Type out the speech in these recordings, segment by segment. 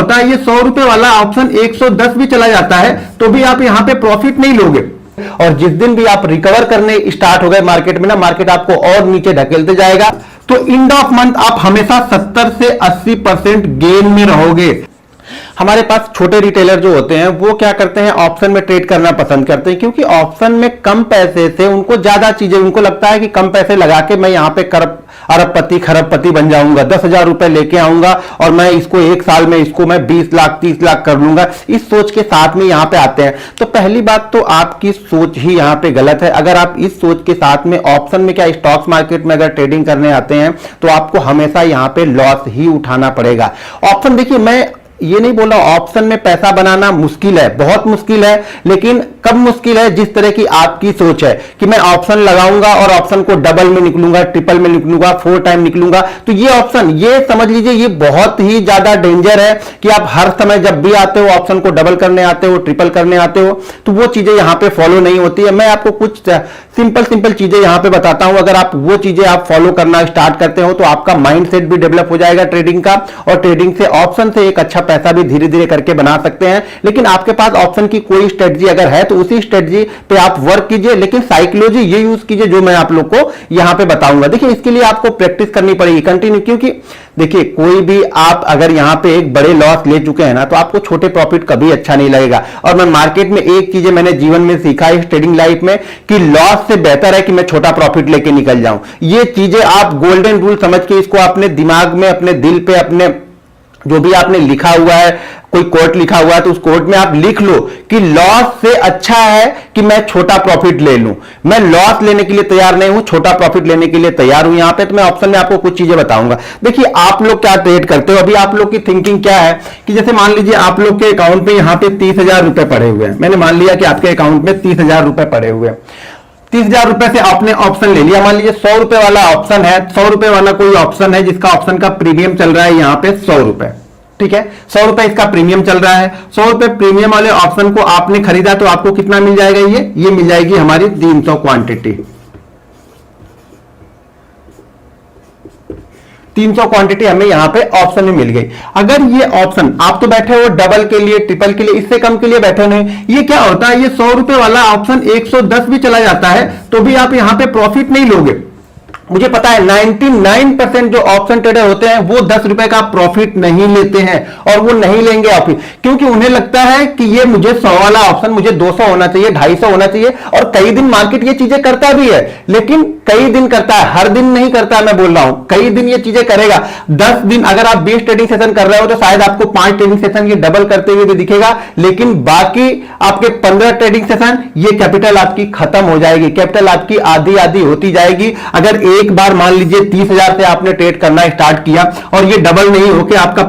होता है, ये 100 रुपए वाला ऑप्शन 110 भी चला जाता है तो भी आप यहां पे प्रॉफिट नहीं लोगे। और जिस दिन भी आप रिकवर करने स्टार्ट हो गए मार्केट में ना, मार्केट आपको और नीचे ढकेलते जाएगा, तो एंड ऑफ मंथ आप हमेशा 70 से 80% गेन में रहोगे। हमारे पास छोटे रिटेलर जो होते हैं वो क्या करते हैं, ऑप्शन में ट्रेड करना पसंद करते हैं, क्योंकि ऑप्शन में कम पैसे से उनको ज्यादा चीजें, उनको लगता है कि कम पैसे लगा के मैं यहां पे अरबपति खरबपति बन जाऊंगा, 10,000 रुपए लेके आऊंगा और मैं इसको एक साल में इसको मैं 20 लाख 30 लाख कर लूंगा, इस सोच के साथ में यहां पे आते हैं। तो पहली बात तो आपकी सोच ही यहां पे गलत है। अगर आप इस सोच के साथ में ऑप्शन में, क्या स्टॉक्स मार्केट में अगर ट्रेडिंग करने आते हैं तो आपको हमेशा यहां पे लॉस ही उठाना पड़ेगा। ऑप्शन देखिए, मैं ये नहीं बोला ऑप्शन में पैसा बनाना मुश्किल है, बहुत मुश्किल है, लेकिन कब मुश्किल है, जिस तरह की आपकी सोच है कि मैं ऑप्शन लगाऊंगा और ऑप्शन को डबल में निकलूंगा, ट्रिपल में निकलूंगा, 4 टाइम निकलूंगा, तो ये ऑप्शन, ये समझ लीजिए ये बहुत ही ज्यादा डेंजर है कि आप हर समय जब भी आते हो ऑप्शन को डबल करने आते हो, ट्रिपल करने आते हो, तो वो चीजें यहां पे फॉलो नहीं होती है। मैं आपको कुछ सिंपल चीजें यहां पे बताता हूं, अगर आप वो चीजें आप फॉलो करना स्टार्ट करते हो तो आपका माइंडसेट भी डेवलप हो जाएगा ट्रेडिंग का, और ट्रेडिंग से ऑप्शन से एक अच्छा पैसा भी धीरे धीरे करके बना सकते हैं। लेकिन आपके पास ऑप्शन की कोई स्ट्रेटजी अगर है तो उसी स्ट्रेटजी पे आप वर्क कीजिए, लेकिन साइकोलॉजी ये यूज कीजिए जो मैं आप लोग को यहां पे बताऊंगा। देखिए इसके लिए आपको प्रैक्टिस करनी पड़ेगी कंटिन्यू, क्योंकि देखिए कोई भी आप अगर यहां पे एक बड़े लॉस ले चुके हैं ना तो आपको छोटे प्रॉफिट कभी अच्छा नहीं लगेगा। और मैं मार्केट में एक चीज मैंने जीवन में सीखा है इस ट्रेडिंग लाइफ में कि लॉस से बेहतर है कि मैं छोटा प्रॉफिट लेके निकल जाऊं। ये चीजें आप गोल्डन रूल समझ के इसको अपने दिमाग में, अपने दिल पे, अपने जो भी आपने लिखा हुआ है, कोई कोट लिखा हुआ है तो उस कोट में आप लिख लो कि लॉस से अच्छा है कि मैं छोटा प्रॉफिट ले लूं। मैं लॉस लेने के लिए तैयार नहीं हूं, छोटा प्रॉफिट लेने के लिए तैयार हूं यहां पे। तो मैं ऑप्शन में आपको कुछ चीजें बताऊंगा। देखिए आप लोग क्या ट्रेड करते हो, अभी आप लोग की थिंकिंग क्या है कि जैसे मान लीजिए आप लोग के अकाउंट में यहां पे 30,000 रुपए पड़े हुए हैं। मैंने मान लिया कि आपके अकाउंट में 30,000 रुपए पड़े हुए हैं। 30,000 रुपए से आपने ऑप्शन ले लिया। मान लीजिए 100 रुपए वाला ऑप्शन है, 100 रुपए वाला कोई ऑप्शन है जिसका ऑप्शन का प्रीमियम चल रहा है यहां पे 100 रुपए, ठीक है, 100 रुपए इसका प्रीमियम चल रहा है। 100 रुपए प्रीमियम वाले ऑप्शन को आपने खरीदा तो आपको कितना मिल जाएगा, ये मिल जाएगी हमारी 300 क्वांटिटी। 300 क्वांटिटी हमें यहां पे ऑप्शन में मिल गई। अगर ये ऑप्शन आप तो बैठे हो डबल के लिए, ट्रिपल के लिए, इससे कम के लिए बैठे नहीं, ये क्या होता है, ये 100 रुपए वाला ऑप्शन 110 भी चला जाता है तो भी आप यहां पे प्रॉफिट नहीं लोगे। मुझे पता है 99% जो ऑप्शन ट्रेडर होते हैं वो 10 रुपए का प्रॉफिट नहीं लेते हैं, और वो नहीं लेंगे ऑप्शन, क्योंकि उन्हें लगता है कि ये मुझे 100 वाला ऑप्शन मुझे 200 होना चाहिए, 250 होना चाहिए। और कई दिन मार्केट ये चीजें करता भी है, लेकिन कई दिन करता है, हर दिन नहीं करता है। मैं बोल रहा हूं कई दिन ये चीजें करेगा। 10 दिन अगर आप 20 ट्रेडिंग सेशन कर रहे हो तो शायद आपको 5 ट्रेडिंग सेशन ये डबल करते हुए भी दिखेगा, लेकिन बाकी आपके 15 ट्रेडिंग सेशन ये कैपिटल आपकी खत्म हो जाएगी, कैपिटल आपकी आधी आधी होती जाएगी। अगर एक बार मान लीजिए 30,000 से आपने ट्रेड करना स्टार्ट किया और ये डबल नहीं होके आपका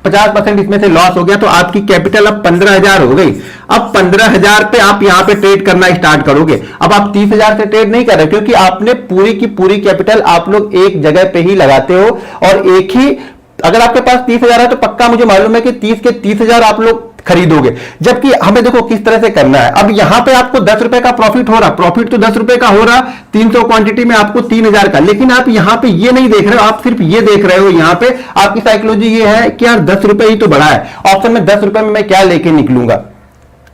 50% इसमें से लॉस हो गया तो आपकी कैपिटल अब 15,000 हो गई। अब 15,000 पे आप यहां पे ट्रेड करना स्टार्ट करोगे। अब आप 30,000 से ट्रेड नहीं कर रहे, क्योंकि आपने पूरी की पूरी कैपिटल आप लोग एक जगह पे ही लगाते हो, और एक ही, अगर आपके पास 30,000 है तो पक्का मुझे मालूम है कि 30 के 30,000 आप लोग खरीदोगे। जबकि हमें देखो किस तरह से करना है। अब यहां पे आपको 10 रुपए का प्रॉफिट हो रहा, प्रॉफिट तो 10 रुपए का हो रहा, 300 क्वांटिटी में आपको 3,000 का, लेकिन आप यहां पे ये नहीं देख रहे हो, आप सिर्फ ये देख रहे हो। यहां पे आपकी साइकोलॉजी ये है कि यार 10 रुपए ही तो बढ़ा है, ऑप्शन में 10 रुपए में मैं क्या लेके निकलूंगा।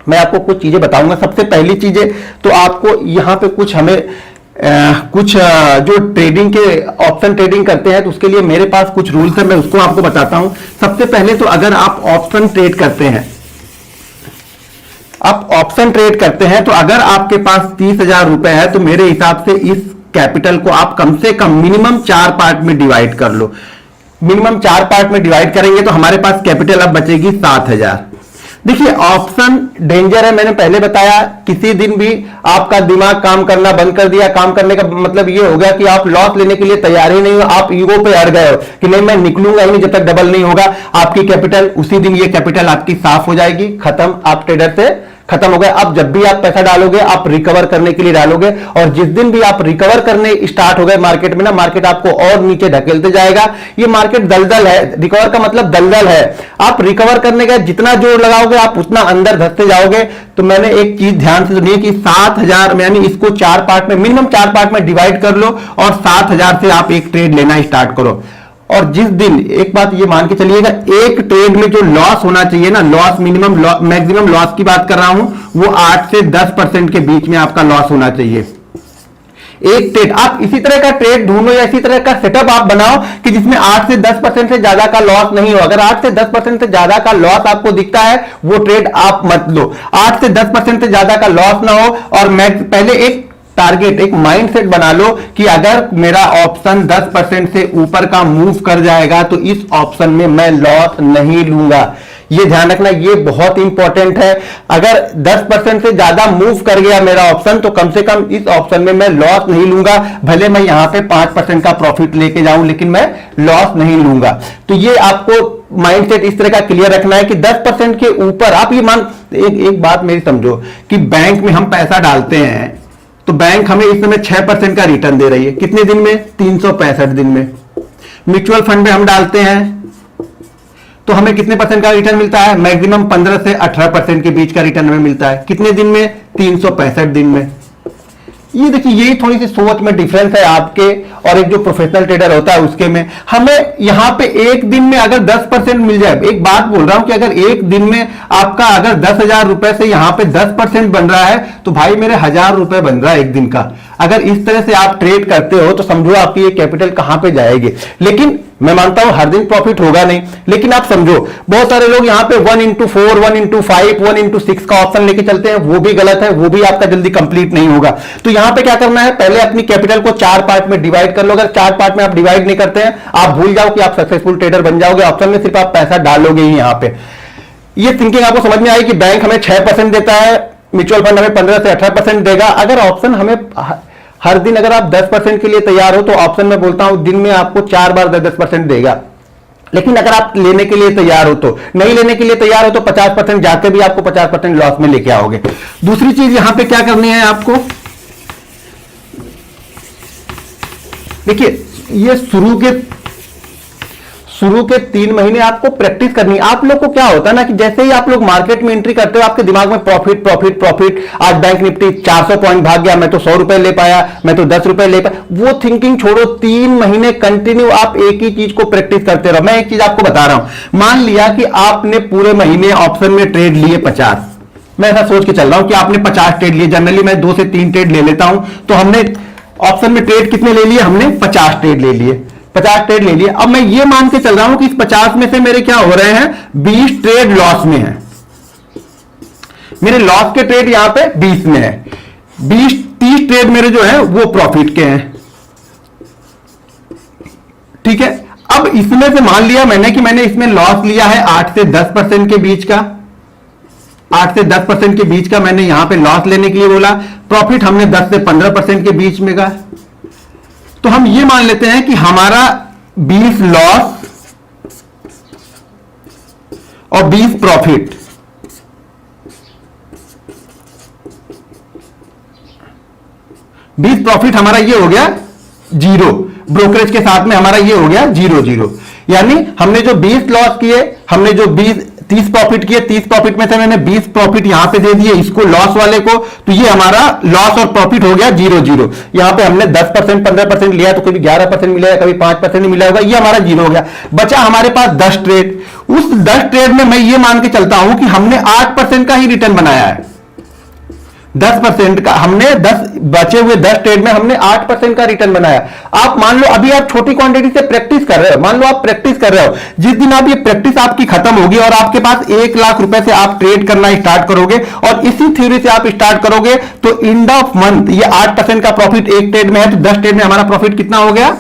मैं आपको कुछ चीजें बताऊंगा। सबसे पहली चीजें तो आपको यहां पे कुछ हमें कुछ जो ट्रेडिंग के ऑप्शन ट्रेडिंग करते हैं तो उसके लिए मेरे पास कुछ रूल्स है, मैं उसको आपको बताता हूं। सबसे पहले तो अगर आप ऑप्शन ट्रेड करते हैं, आप ऑप्शन ट्रेड करते हैं तो अगर आपके पास 30,000 रुपए है तो मेरे हिसाब से इस कैपिटल को आप कम से कम मिनिमम 4 पार्ट में डिवाइड कर लो। मिनिमम 4 पार्ट में डिवाइड करेंगे तो हमारे पास कैपिटल अब बचेगी 7,000। देखिए ऑप्शन डेंजर है, मैंने पहले बताया। किसी दिन भी आपका दिमाग काम करना बंद कर दिया, काम करने का मतलब ये हो गया कि आप लॉस लेने के लिए तैयार ही नहीं हो, आप ईगो पे अड़ गए हो कि नहीं मैं निकलूंगा ही नहीं जब तक डबल नहीं होगा। आपकी कैपिटल उसी दिन, ये कैपिटल आपकी साफ हो जाएगी, खत्म, आप ट्रेडर से खत्म हो गया। अब जब भी आप पैसा डालोगे आप रिकवर करने के लिए डालोगे, और जिस दिन भी आप रिकवर करने स्टार्ट हो गए मार्केट में ना, मार्केट आपको और नीचे ढकेलते जाएगा। ये मार्केट दलदल है, रिकवर का मतलब दलदल है। आप रिकवर करने का जितना जोर लगाओगे आप उतना अंदर धंसते जाओगे। तो मैंने एक चीज ध्यान से सुनिए कि 7,000 यानी इसको 4 पार्ट में, मिनिमम 4 पार्ट में डिवाइड कर लो और 7,000 से आप एक ट्रेड लेना स्टार्ट करो। और जिस दिन, एक बात ये मान के चलिएगा, एक ट्रेड में जो लॉस होना चाहिए ना, लॉस मिनिमम मैक्सिमम लॉस की बात कर रहा हूं, वो 8 से 10% के बीच में आपका लॉस होना चाहिए एक ट्रेड। आप इसी तरह का ट्रेड ढूंढो या इसी तरह का सेटअप आप बनाओ कि जिसमें 8 से 10% से ज्यादा का लॉस नहीं हो। अगर 8 से 10% से ज्यादा का लॉस आपको दिखता है, वो ट्रेड आप मत लो। 8 से 10% से ज्यादा का लॉस ना हो, और मैं पहले एक टारगेट, एक माइंडसेट बना लो कि अगर मेरा ऑप्शन 10% से ऊपर का मूव कर जाएगा तो इस ऑप्शन में मैं लॉस नहीं लूंगा। ये ध्यान रखना, ये बहुत इंपॉर्टेंट है। अगर 10% से ज्यादा मूव कर गया मेरा ऑप्शन, तो कम से कम इस ऑप्शन में मैं लॉस नहीं लूंगा। भले मैं यहां पे 5% का प्रॉफिट लेके जाऊं, लेकिन मैं लॉस नहीं लूंगा। तो ये आपको माइंडसेट इस तरह का क्लियर रखना है कि 10% के ऊपर आप ये एक बात मेरी समझो कि बैंक में हम पैसा डालते हैं, तो बैंक हमें इस समय 6% का रिटर्न दे रही है। कितने दिन में? 365 दिन में। म्यूचुअल फंड में हम डालते हैं तो हमें कितने परसेंट का रिटर्न मिलता है? मैक्सिमम 15 से 18% के बीच का रिटर्न हमें मिलता है। कितने दिन में? 365 दिन में। ये देखिए, यही थोड़ी सी सोच में डिफरेंस है आपके और एक जो प्रोफेशनल ट्रेडर होता है उसके में। हमें यहां पे एक दिन में अगर 10% मिल जाए, एक बात बोल रहा हूं कि अगर एक दिन में आपका अगर 10,000 रुपए से यहां पे 10% बन रहा है, तो भाई मेरे 1,000 रुपए बन रहा है एक दिन का। अगर इस तरह से आप ट्रेड करते हो तो समझो आपकी ये कैपिटल कहां पे जाएगी। लेकिन मैं मानता हूं हर दिन प्रॉफिट होगा नहीं, लेकिन आप समझो बहुत सारे लोग यहां पे 1x4, 1x5, 1x6 का ऑप्शन लेके चलते हैं, वो भी गलत है, वो भी आपका जल्दी कंप्लीट नहीं होगा। तो यहां पे क्या करना है, पहले अपनी कैपिटल को 4 पार्ट में डिवाइड कर लो। अगर 4 पार्ट में आप डिवाइड नहीं करते हैं, आप भूल जाओ कि आप सक्सेसफुल ट्रेडर बन जाओगे। ऑप्शन में सिर्फ आप पैसा डालोगे ही। यहां पे ये थिंकिंग आपको समझ में आई कि बैंक हमें 6% देता है, म्यूचुअल फंड हमें 15 से 18% देगा। अगर ऑप्शन हमें हर दिन अगर आप 10% के लिए तैयार हो, तो ऑप्शन में बोलता हूं दिन में आपको 4 बार 10% देगा। लेकिन अगर आप लेने के लिए तैयार हो, तो नहीं लेने के लिए तैयार हो तो 50% जाके भी आपको 50% लॉस में लेके आओगे। दूसरी चीज यहां पे क्या करनी है आपको, देखिए ये शुरू के 3 महीने आपको प्रैक्टिस करनी है। आप लोग को क्या होता है ना कि जैसे ही आप लोग मार्केट में एंट्री करते हो, आपके दिमाग में प्रॉफिट प्रॉफिट प्रॉफिट। आज बैंक निफ्टी 400 पॉइंट भाग गया, मैं तो 100 रुपए ले पाया, मैं तो 10 रुपए ले पाया। वो थिंकिंग छोड़ो, 3 महीने कंटिन्यू आप एक ही चीज को प्रैक्टिस करते रहो। मैं एक चीज आपको बता रहा हूं, मान लिया कि आपने पूरे महीने ऑप्शन में ट्रेड लिए 50, मैं ऐसा सोच के चल रहा हूं कि आपने 50 ट्रेड लिए। जनरली मैं 2 से 3 ट्रेड ले लेता हूं, तो हमने ऑप्शन में ट्रेड कितने ले लिए? हमने 50 ट्रेड ले लिए, 50 ट्रेड ले लिए। अब मैं ये मान के चल रहा हूं कि इस 50 में से मेरे क्या हो रहे हैं, 20 ट्रेड लॉस में है। मेरे लॉस के ट्रेड यहां पे 20 में है, 30 ट्रेड मेरे जो है वो प्रॉफिट के हैं। ठीक है, अब इसमें से मान लिया मैंने कि मैंने इसमें लॉस लिया है 8 से 10% के बीच का। 8 से 10% के बीच का मैंने यहां पे लॉस लेने के लिए बोला। प्रॉफिट हमने 10 से 15% के बीच में का। तो हम ये मान लेते हैं कि हमारा 20 लॉस और 20 प्रॉफिट, 20 प्रॉफिट हमारा ये हो गया 0, ब्रोकरेज के साथ में हमारा ये हो गया 0-0। यानी हमने जो 20 लॉस किए, हमने जो 30 प्रॉफिट किए, 30 प्रॉफिट में से मैंने 20 प्रॉफिट यहां पे दे दिए इसको, लॉस वाले को। तो ये हमारा लॉस और प्रॉफिट हो गया 0-0। यहां पे हमने 10%, 15% लिया, तो कभी 11% मिला है, कभी 5% नहीं मिला होगा, ये हमारा 0 हो गया। बचा हमारे पास 10 ट्रेड। उस 10 ट्रेड में मैं ये मान के चलता हूं कि हमने 8% का ही रिटर्न बनाया है। 10% का हमने 10 बचे हुए 10 ट्रेड में हमने 8% का रिटर्न बनाया। आप मान लो अभी आप छोटी क्वांटिटी से प्रैक्टिस कर रहे हो, मान लो आप प्रैक्टिस कर रहे हो, जिस दिन आप ये प्रैक्टिस आपकी खत्म होगी और आपके पास 1 लाख रुपए से आप ट्रेड करना स्टार्ट करोगे और इसी थ्योरी से आप स्टार्ट करोगे, तो एंड ऑफ मंथ ये 8% का प्रॉफिट एक ट्रेड में है, तो 10 ट्रेड में हमारा प्रॉफिट कितना हो गया?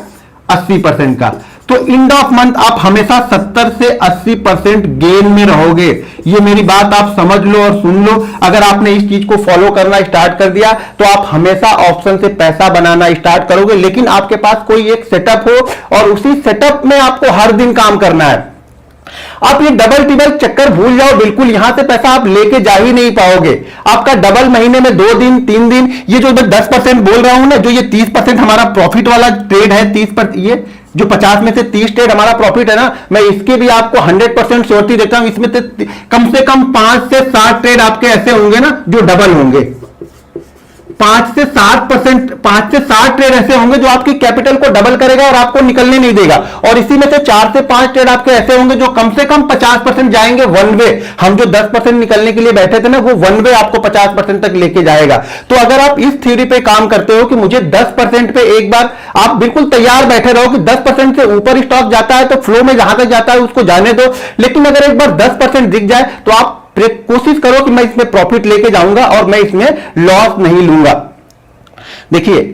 80% का। तो एंड ऑफ मंथ आप हमेशा 70 से 80% गेन में रहोगे। ये मेरी बात आप समझ लो और सुन लो। अगर आपने इस चीज को फॉलो करना स्टार्ट कर दिया, तो आप हमेशा ऑप्शन से पैसा बनाना स्टार्ट करोगे। लेकिन आपके पास कोई एक सेटअप हो और उसी सेटअप में आपको हर दिन काम करना है। आप ये डबल टिबल चक्कर भूल जाओ, बिल्कुल यहां से पैसा आप लेके जा ही नहीं पाओगे। आपका डबल महीने में 2 दिन 3 दिन, ये जो मैं 10% बोल रहा हूं ना, जो ये 30% हमारा प्रॉफिट वाला ट्रेड है, 30%, ये जो 50 में से 30 ट्रेड हमारा प्रॉफिट है ना, मैं इसके भी आपको 100% श्योरिटी देता हूं। इसमें कम से कम 5 से 7 ट्रेड आपके ऐसे होंगे ना जो डबल होंगे। 5 से 7 ट्रेड ऐसे होंगे जो आपकी कैपिटल को डबल करेगा और आपको निकलने नहीं देगा, और इसी में से 4 से 5 ट्रेड आपके ऐसे होंगे जो कम से कम 50% जाएंगे वन वे। हम जो 10% निकलने के लिए बैठे थे ना, वो वन वे आपको 50% तक लेके जाएगा। तो अगर आप इस थ्योरी पे काम करते हो कि मुझे 10% पे एक बार, आप बिल्कुल तैयार बैठे रहो कि 10% से ऊपर स्टॉक जाता है तो फ्लो में जहां तक जाता है उसको जाने दो, लेकिन अगर एक बार 10% दिख जाए तो आप कोशिश करो कि मैं इसमें प्रॉफिट लेके जाऊंगा और मैं इसमें लॉस नहीं लूंगा। देखिए,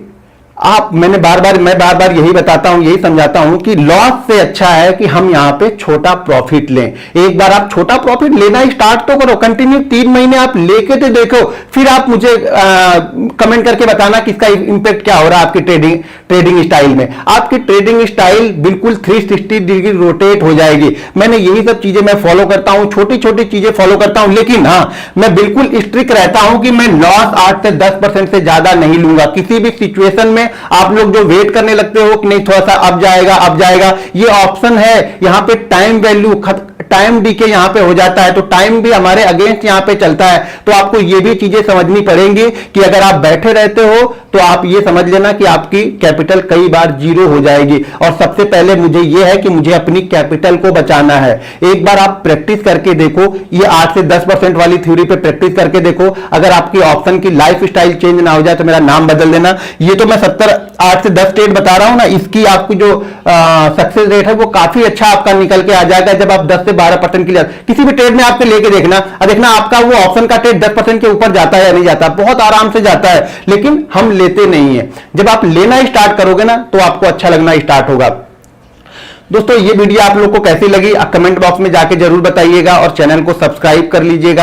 मैं बार बार यही बताता हूं, यही समझाता हूं कि लॉस से अच्छा है कि हम यहां पे छोटा प्रॉफिट लें। एक बार आप छोटा प्रॉफिट लेना स्टार्ट तो करो, कंटिन्यू 3 महीने आप लेके तो देखो, फिर आप मुझे कमेंट करके बताना कि इसका इंपैक्ट क्या हो रहा है आपकी ट्रेडिंग स्टाइल में। आपकी ट्रेडिंग स्टाइल बिल्कुल 360 डिग्री रोटेट हो जाएगी। मैंने यही सब चीजें मैं फॉलो करता हूं, छोटी छोटी चीजें फॉलो करता हूं, लेकिन हाँ, मैं बिल्कुल स्ट्रिक्ट रहता हूं कि मैं लॉस 8 से 10% से ज्यादा नहीं लूंगा किसी भी सिचुएशन में। आप लोग जो वेट करने लगते हो कि नहीं थोड़ा सा अब जाएगा, ये ऑप्शन है, यहां पे टाइम वैल्यू, टाइम डीके यहां पे हो जाता है, तो टाइम भी हमारे अगेंस्ट यहां पे चलता है। तो आपको ये भी चीजें समझनी पड़ेंगी कि अगर आप बैठे रहते हो तो आप ये समझ लेना कि आपकी कैपिटल कई बार जीरो हो जाएगी। और सबसे पहले मुझे ये है कि मुझे अपनी कैपिटल को बचाना है। एक बार आप प्रैक्टिस करके देखो, ये 8 से 10% वाली थ्योरी पे प्रैक्टिस करके देखो। अगर आपकी ऑप्शन की लाइफ स्टाइल चेंज ना हो जाए तो मेरा नाम बदल देना। ये तो मैं 8 से 10 ट्रेड बता रहा हूं ना, इसकी आपकी जो सक्सेस रेट है वो काफी अच्छा आपका निकल के आ जाएगा जब आप 10 से 12% के लिए किसी भी ट्रेड में आपके लेके देखना आपका वो ऑप्शन का ट्रेड 10% के ऊपर जाता है या नहीं जाता, बहुत आराम से जाता है, लेकिन हम लेते नहीं है। जब आप लेना स्टार्ट करोगे ना तो आपको अच्छा लगना स्टार्ट होगा। दोस्तों, ये वीडियो आप लोग को कैसी लगी कमेंट बॉक्स में जाके जरूर बताइएगा और चैनल को सब्सक्राइब कर लीजिएगा।